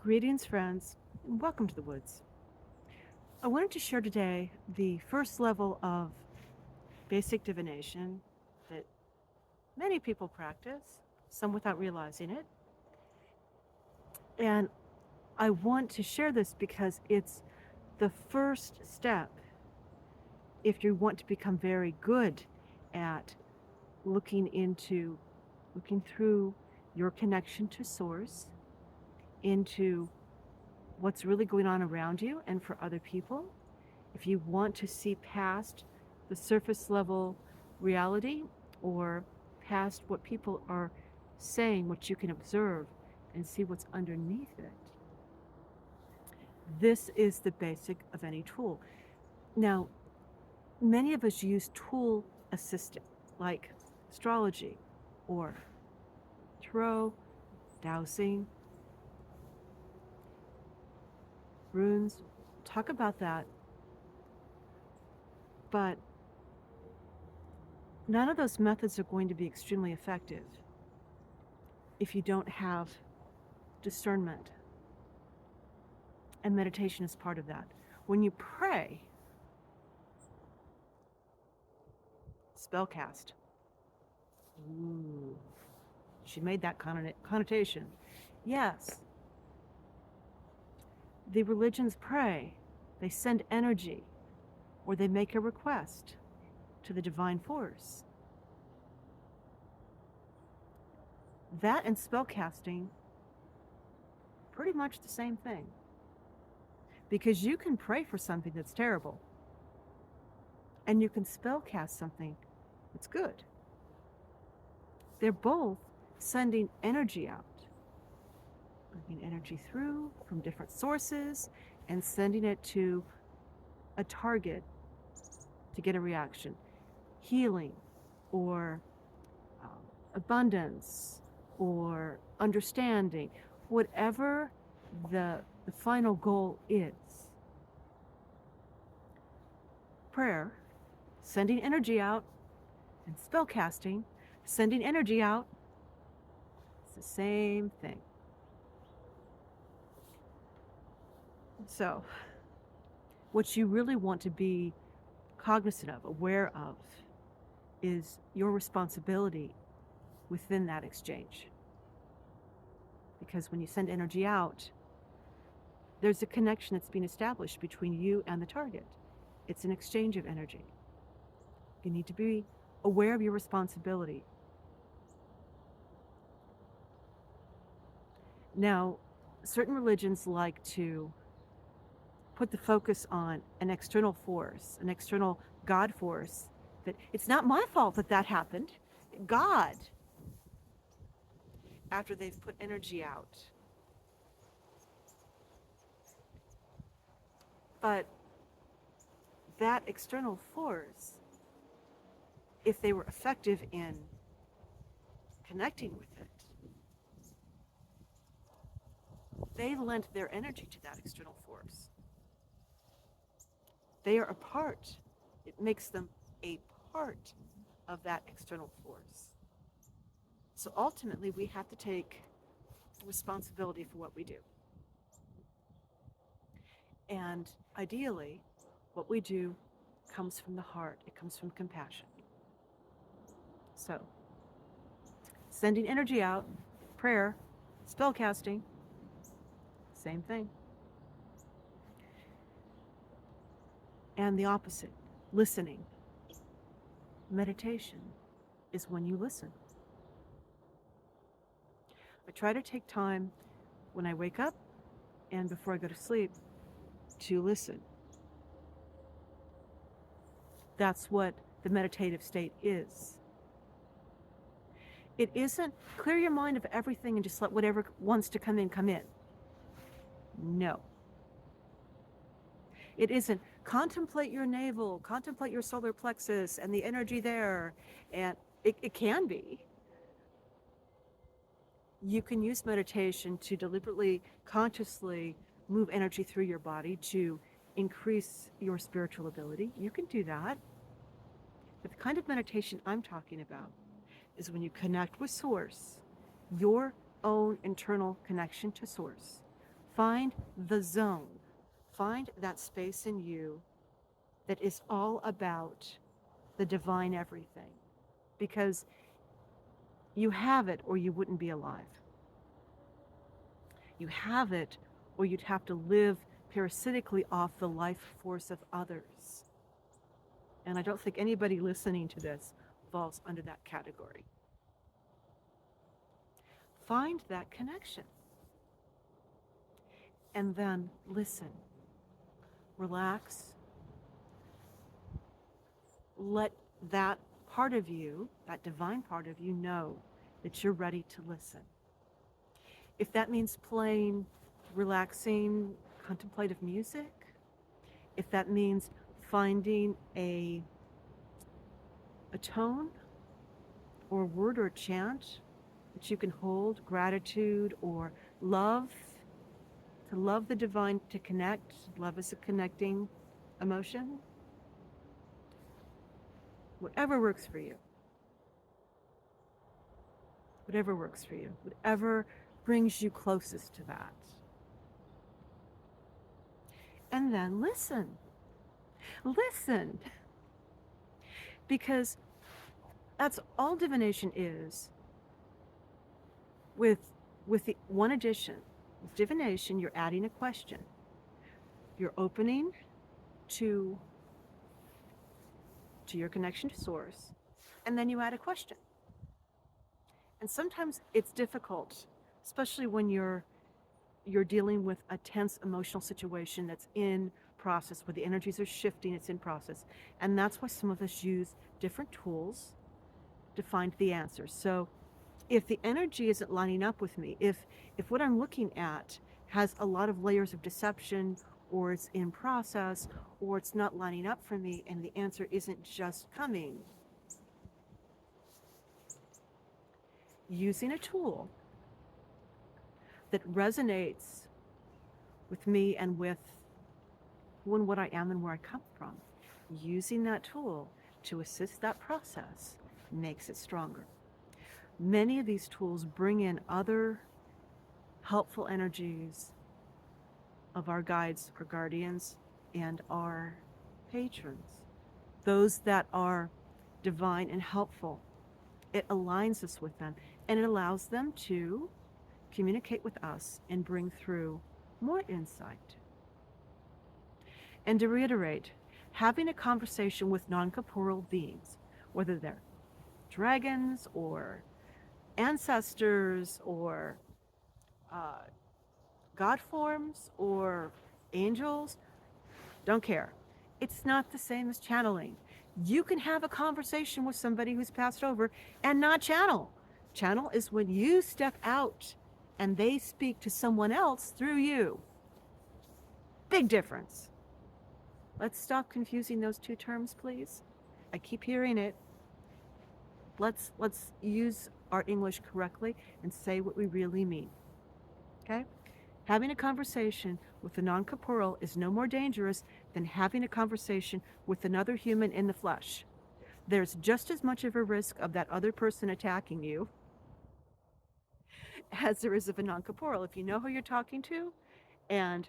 Greetings, friends, and welcome to the woods. I wanted to share today the first level of basic divination that many people practice, some without realizing it. And I want to share this because it's the first step if you want to become very good at looking through your connection to source, into what's really going on around you and for other people. If you want to see past the surface level reality or past what people are saying, what you can observe and see what's underneath it, this is the basic of any tool. Now, many of us use tool assisted, like astrology or tarot, dowsing, runes. Talk about that. But none of those methods are going to be extremely effective if you don't have discernment. And meditation is part of that. When you pray, spellcast. Ooh, she made that connotation. Yes, the religions pray, they send energy, or they make a request to the divine force. That and spellcasting, pretty much the same thing. Because you can pray for something that's terrible, and you can spellcast something that's good. They're both sending energy out, bringing energy through from different sources and sending it to a target to get a reaction. Healing or abundance or understanding, whatever the final goal is. Prayer, sending energy out, and spellcasting, sending energy out, it's the same thing. So, what you really want to be cognizant of, aware of, is your responsibility within that exchange. Because when you send energy out, there's a connection that's being established between you and the target. It's an exchange of energy. You need to be aware of your responsibility. Now, certain religions like to put the focus on an external force, an external God force, that it's not my fault that that happened. God, after they've put energy out. But that external force, if they were effective in connecting with it, they lent their energy to that external force. They are a part. It makes them a part of that external force. So ultimately, we have to take responsibility for what we do. And ideally, what we do comes from the heart. It comes from compassion. So, sending energy out, prayer, spellcasting, same thing. And the opposite, listening. Meditation is when you listen. I try to take time when I wake up and before I go to sleep to listen. That's what the meditative state is. It isn't clear your mind of everything and just let whatever wants to come in, come in. No. It isn't contemplate your navel, contemplate your solar plexus and the energy there. And it can be. You can use meditation to deliberately, consciously move energy through your body to increase your spiritual ability. You can do that. But the kind of meditation I'm talking about is when you connect with Source, your own internal connection to Source, Find the zone. Find that space in you that is all about the divine everything. Because you have it or you wouldn't be alive. You have it or you'd have to live parasitically off the life force of others. And I don't think anybody listening to this falls under that category. Find that connection. And then listen. Relax. Let that part of you, that divine part of you, know that you're ready to listen. If that means playing relaxing, contemplative music, if that means finding a tone or word or chant that you can hold, gratitude or love, to love the divine, to connect. Love is a connecting emotion. Whatever works for you. Whatever works for you. Whatever brings you closest to that. And then listen. Listen. Because that's all divination is, with the one addition. With divination, you're adding a question. You're opening to your connection to source, and then you add a question. And sometimes it's difficult, especially when you're dealing with a tense emotional situation that's in process, where the energies are shifting, it's in process. And that's why some of us use different tools to find the answers. So if the energy isn't lining up with me, if what I'm looking at has a lot of layers of deception, or it's in process, or it's not lining up for me, and the answer isn't just coming, using a tool that resonates with me and with who and what I am and where I come from, using that tool to assist that process makes it stronger. Many of these tools bring in other helpful energies of our guides, our guardians, and our patrons, those that are divine and helpful. It aligns us with them, and it allows them to communicate with us and bring through more insight. And to reiterate, having a conversation with non-corporeal beings, whether they're dragons or ancestors or God forms or angels, don't care. It's not the same as channeling. You can have a conversation with somebody who's passed over and not channel. Channel is when you step out and they speak to someone else through you. Big difference. Let's stop confusing those two terms, please. I keep hearing it. Let's use our English correctly and say what we really mean. Okay? Having a conversation with the non-corporeal is no more dangerous than having a conversation with another human in the flesh. There's just as much of a risk of that other person attacking you as there is of a non-corporeal. If you know who you're talking to and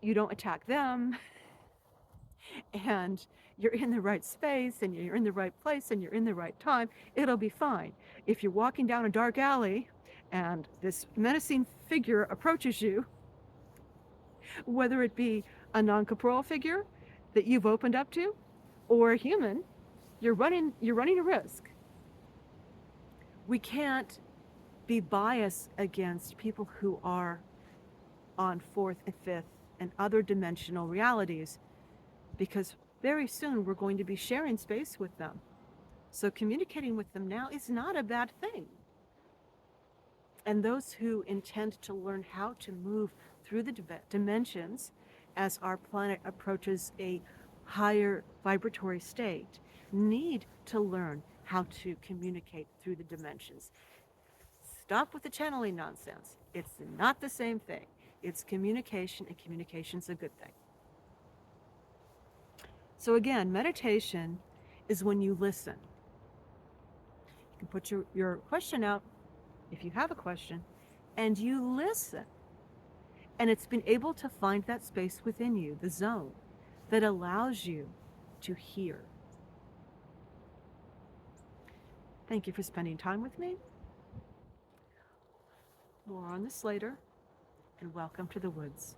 you don't attack them, and you're in the right space and you're in the right place and you're in the right time, it'll be fine. If you're walking down a dark alley and this menacing figure approaches you, whether it be a non-corporeal figure that you've opened up to or a human, you're running a risk. We can't be biased against people who are on fourth and fifth and other dimensional realities, because very soon we're going to be sharing space with them. So communicating with them now is not a bad thing. And those who intend to learn how to move through the dimensions as our planet approaches a higher vibratory state need to learn how to communicate through the dimensions. Stop with the channeling nonsense. It's not the same thing. It's communication, and communication's a good thing. So again, meditation is when you listen. You can put your question out if you have a question, and you listen. And it's been able to find that space within you, the zone, that allows you to hear. Thank you for spending time with me. More on this later, and welcome to the woods.